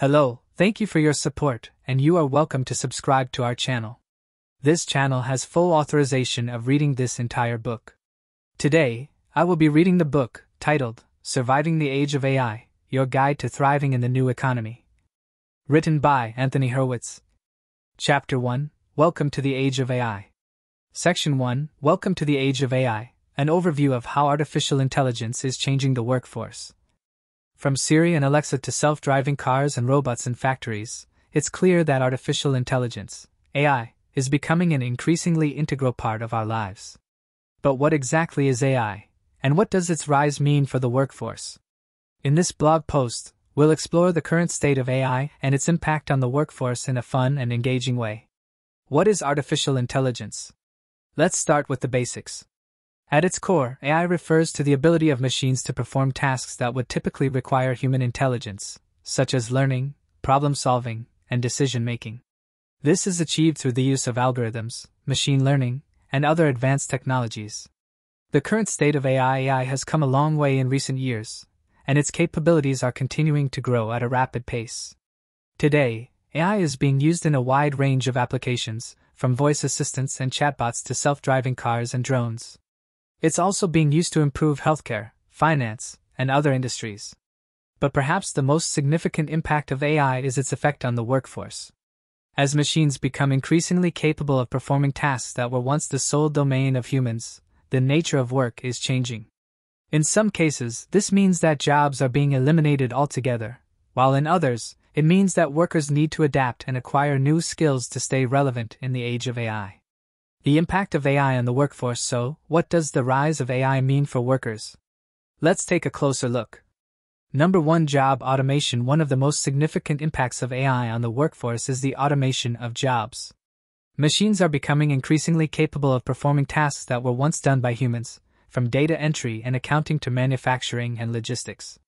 Hello, thank you for your support, and you are welcome to subscribe to our channel. This channel has full authorization of reading this entire book. Today, I will be reading the book, titled, Surviving the Age of AI, Your Guide to Thriving in the New Economy. Written by Anthony Hurwitz. Chapter 1, Welcome to the Age of AI. Section 1, Welcome to the Age of AI, an overview of how artificial intelligence is changing the workforce. From Siri and Alexa to self-driving cars and robots in factories, it's clear that artificial intelligence, AI, is becoming an increasingly integral part of our lives. But what exactly is AI, and what does its rise mean for the workforce? In this blog post, we'll explore the current state of AI and its impact on the workforce in a fun and engaging way. What is artificial intelligence? Let's start with the basics. At its core, AI refers to the ability of machines to perform tasks that would typically require human intelligence, such as learning, problem-solving, and decision-making. This is achieved through the use of algorithms, machine learning, and other advanced technologies. The current state of AI has come a long way in recent years, and its capabilities are continuing to grow at a rapid pace. Today, AI is being used in a wide range of applications, from voice assistants and chatbots to self-driving cars and drones. It's also being used to improve healthcare, finance, and other industries. But perhaps the most significant impact of AI is its effect on the workforce. As machines become increasingly capable of performing tasks that were once the sole domain of humans, the nature of work is changing. In some cases, this means that jobs are being eliminated altogether, while in others, it means that workers need to adapt and acquire new skills to stay relevant in the age of AI. The impact of AI on the workforce. So, what does the rise of AI mean for workers? Let's take a closer look. Number 1, job automation. One of the most significant impacts of AI on the workforce is the automation of jobs. Machines are becoming increasingly capable of performing tasks that were once done by humans, from data entry and accounting to manufacturing and logistics.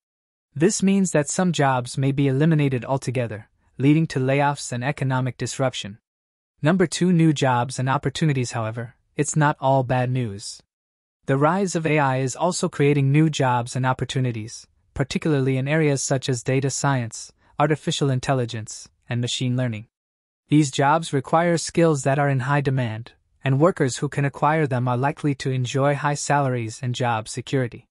This means that some jobs may be eliminated altogether, leading to layoffs and economic disruption. Number 2, new jobs and opportunities. However, it's not all bad news. The rise of AI is also creating new jobs and opportunities, particularly in areas such as data science, artificial intelligence, and machine learning. These jobs require skills that are in high demand, and workers who can acquire them are likely to enjoy high salaries and job security.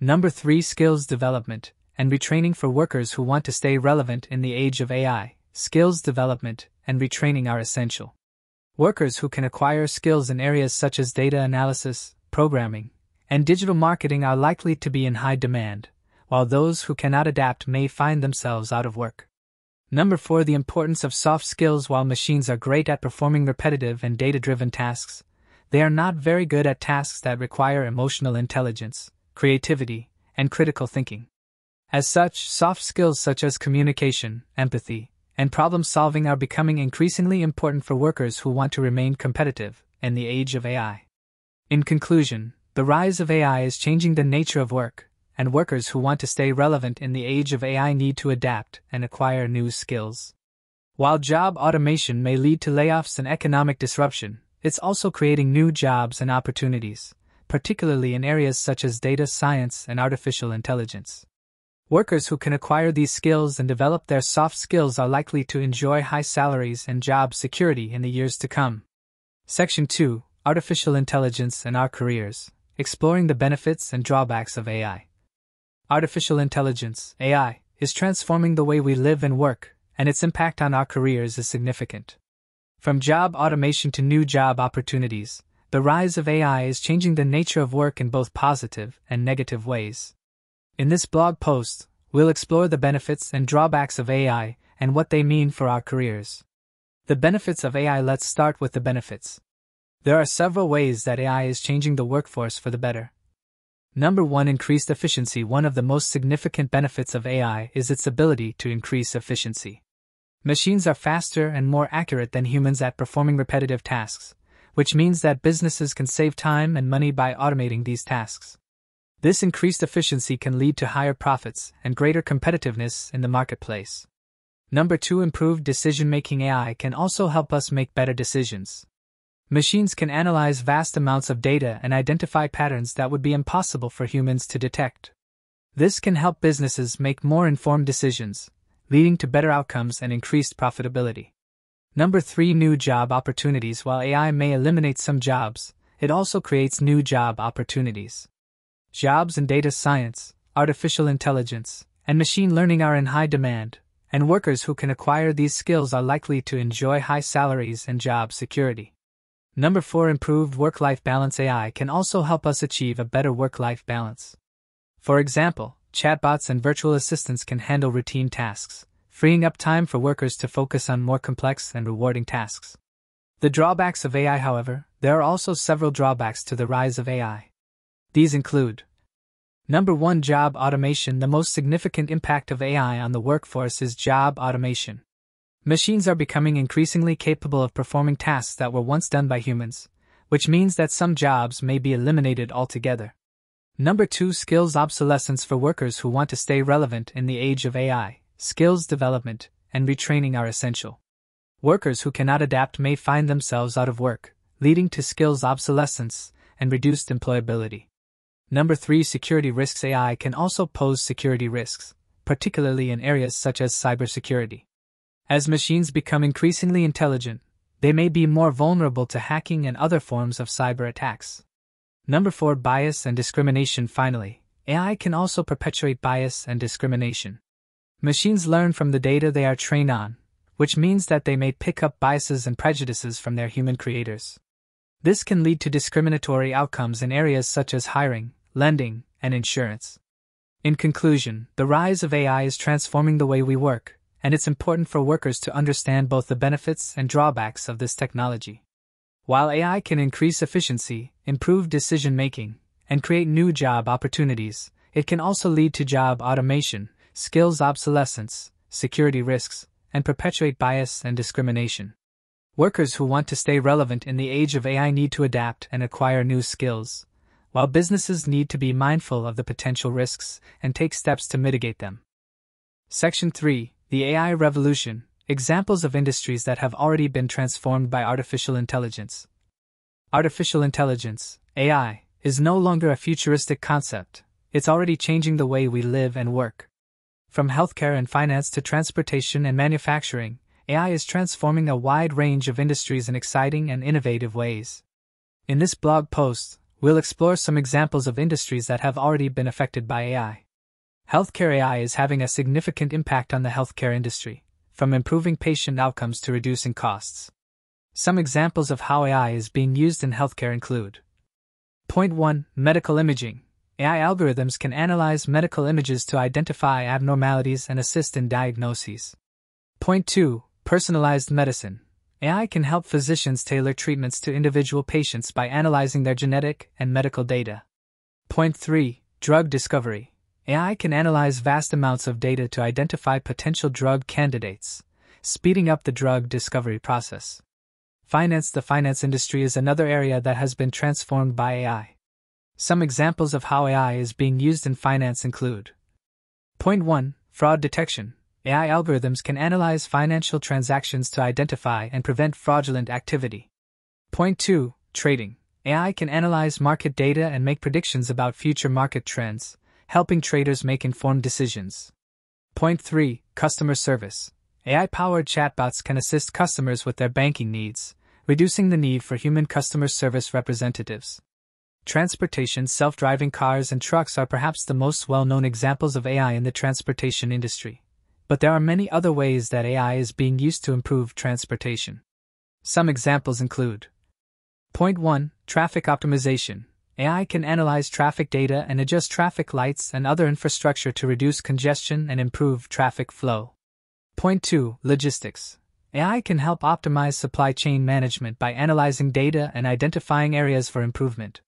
Number 3, skills development and retraining for workers who want to stay relevant in the age of AI. Skills development and retraining are essential. Workers who can acquire skills in areas such as data analysis, programming, and digital marketing are likely to be in high demand, while those who cannot adapt may find themselves out of work. Number 4, the importance of soft skills. While machines are great at performing repetitive and data-driven tasks, they are not very good at tasks that require emotional intelligence, creativity, and critical thinking. As such, soft skills such as communication, empathy, and problem-solving are becoming increasingly important for workers who want to remain competitive in the age of AI. In conclusion, the rise of AI is changing the nature of work, and workers who want to stay relevant in the age of AI need to adapt and acquire new skills. While job automation may lead to layoffs and economic disruption, it's also creating new jobs and opportunities, particularly in areas such as data science and artificial intelligence. Workers who can acquire these skills and develop their soft skills are likely to enjoy high salaries and job security in the years to come. Section 2, Artificial Intelligence and Our Careers, Exploring the Benefits and Drawbacks of AI. Artificial intelligence, AI, is transforming the way we live and work, and its impact on our careers is significant. From job automation to new job opportunities, the rise of AI is changing the nature of work in both positive and negative ways. In this blog post, we'll explore the benefits and drawbacks of AI and what they mean for our careers. The benefits of AI. Let's start with the benefits. There are several ways that AI is changing the workforce for the better. Number 1, increased efficiency. One of the most significant benefits of AI is its ability to increase efficiency. Machines are faster and more accurate than humans at performing repetitive tasks, which means that businesses can save time and money by automating these tasks. This increased efficiency can lead to higher profits and greater competitiveness in the marketplace. Number 2, improved decision-making. AI can also help us make better decisions. Machines can analyze vast amounts of data and identify patterns that would be impossible for humans to detect. This can help businesses make more informed decisions, leading to better outcomes and increased profitability. Number 3. New job opportunities. While AI may eliminate some jobs, it also creates new job opportunities. Jobs in data science, artificial intelligence, and machine learning are in high demand, and workers who can acquire these skills are likely to enjoy high salaries and job security. Number 4. Improved work-life balance. AI can also help us achieve a better work-life balance. For example, chatbots and virtual assistants can handle routine tasks, freeing up time for workers to focus on more complex and rewarding tasks. The drawbacks of AI. However, there are also several drawbacks to the rise of AI. These include: Number 1. Job automation. The most significant impact of AI on the workforce is job automation. Machines are becoming increasingly capable of performing tasks that were once done by humans, which means that some jobs may be eliminated altogether. Number 2. Skills obsolescence. For workers who want to stay relevant in the age of AI, skills development and retraining are essential. Workers who cannot adapt may find themselves out of work, leading to skills obsolescence and reduced employability. Number 3. Security risks. AI can also pose security risks, particularly in areas such as cybersecurity. As machines become increasingly intelligent, they may be more vulnerable to hacking and other forms of cyber attacks. Number 4. Bias and discrimination. Finally, AI can also perpetuate bias and discrimination. Machines learn from the data they are trained on, which means that they may pick up biases and prejudices from their human creators. This can lead to discriminatory outcomes in areas such as hiring, lending, and insurance. In conclusion, the rise of AI is transforming the way we work, and it's important for workers to understand both the benefits and drawbacks of this technology. While AI can increase efficiency, improve decision-making, and create new job opportunities, it can also lead to job automation, skills obsolescence, security risks, and perpetuate bias and discrimination. Workers who want to stay relevant in the age of AI need to adapt and acquire new skills, while businesses need to be mindful of the potential risks and take steps to mitigate them. Section 3. The AI Revolution. Examples of industries that have already been transformed by artificial intelligence. Artificial intelligence, AI, is no longer a futuristic concept. It's already changing the way we live and work. From healthcare and finance to transportation and manufacturing, AI is transforming a wide range of industries in exciting and innovative ways. In this blog post, we'll explore some examples of industries that have already been affected by AI. Healthcare. AI is having a significant impact on the healthcare industry, from improving patient outcomes to reducing costs. Some examples of how AI is being used in healthcare include: Point 1. Medical imaging. AI algorithms can analyze medical images to identify abnormalities and assist in diagnoses. Point 2. Personalized medicine. AI can help physicians tailor treatments to individual patients by analyzing their genetic and medical data. Point 3. Drug discovery. AI can analyze vast amounts of data to identify potential drug candidates, speeding up the drug discovery process. Finance. The finance industry is another area that has been transformed by AI. Some examples of how AI is being used in finance include: Point 1. Fraud detection. AI algorithms can analyze financial transactions to identify and prevent fraudulent activity. Point 2. Trading. AI can analyze market data and make predictions about future market trends, helping traders make informed decisions. Point 3. Customer service. AI-powered chatbots can assist customers with their banking needs, reducing the need for human customer service representatives. Transportation. Self-driving cars and trucks are perhaps the most well-known examples of AI in the transportation industry, but there are many other ways that AI is being used to improve transportation. Some examples include: Point 1. Traffic optimization. AI can analyze traffic data and adjust traffic lights and other infrastructure to reduce congestion and improve traffic flow. Point 2. Logistics. AI can help optimize supply chain management by analyzing data and identifying areas for improvement.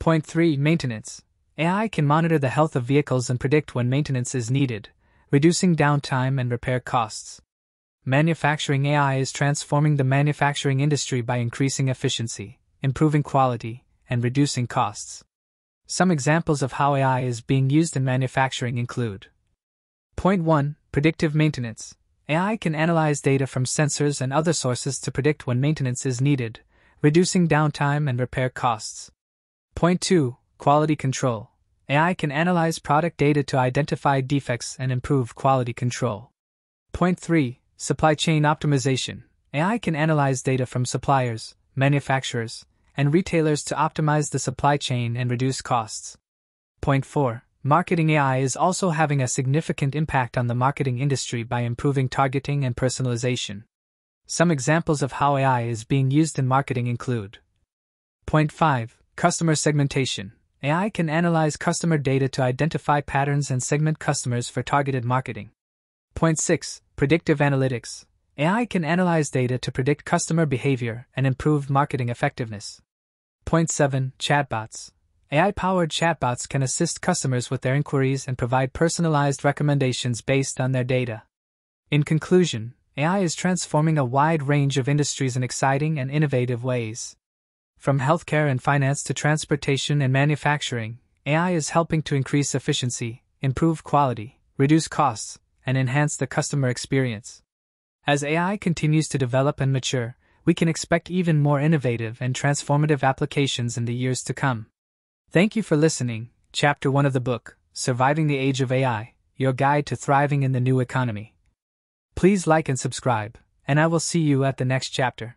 Point 3. Maintenance. AI can monitor the health of vehicles and predict when maintenance is needed, reducing downtime and repair costs. Manufacturing. AI is transforming the manufacturing industry by increasing efficiency, improving quality, and reducing costs. Some examples of how AI is being used in manufacturing include: Point 1. Predictive maintenance. AI can analyze data from sensors and other sources to predict when maintenance is needed, reducing downtime and repair costs. Point 2. Quality control. AI can analyze product data to identify defects and improve quality control. Point 3. Supply chain optimization. AI can analyze data from suppliers, manufacturers, and retailers to optimize the supply chain and reduce costs. Point 4. Marketing. AI is also having a significant impact on the marketing industry by improving targeting and personalization. Some examples of how AI is being used in marketing include: Point 5. Customer segmentation. AI can analyze customer data to identify patterns and segment customers for targeted marketing. Point 6. Predictive analytics. AI can analyze data to predict customer behavior and improve marketing effectiveness. Point 7. Chatbots. AI-powered chatbots can assist customers with their inquiries and provide personalized recommendations based on their data. In conclusion, AI is transforming a wide range of industries in exciting and innovative ways. From healthcare and finance to transportation and manufacturing, AI is helping to increase efficiency, improve quality, reduce costs, and enhance the customer experience. As AI continues to develop and mature, we can expect even more innovative and transformative applications in the years to come. Thank you for listening. Chapter 1 of the book, Surviving the Age of AI, Your Guide to Thriving in the New Economy. Please like and subscribe, and I will see you at the next chapter.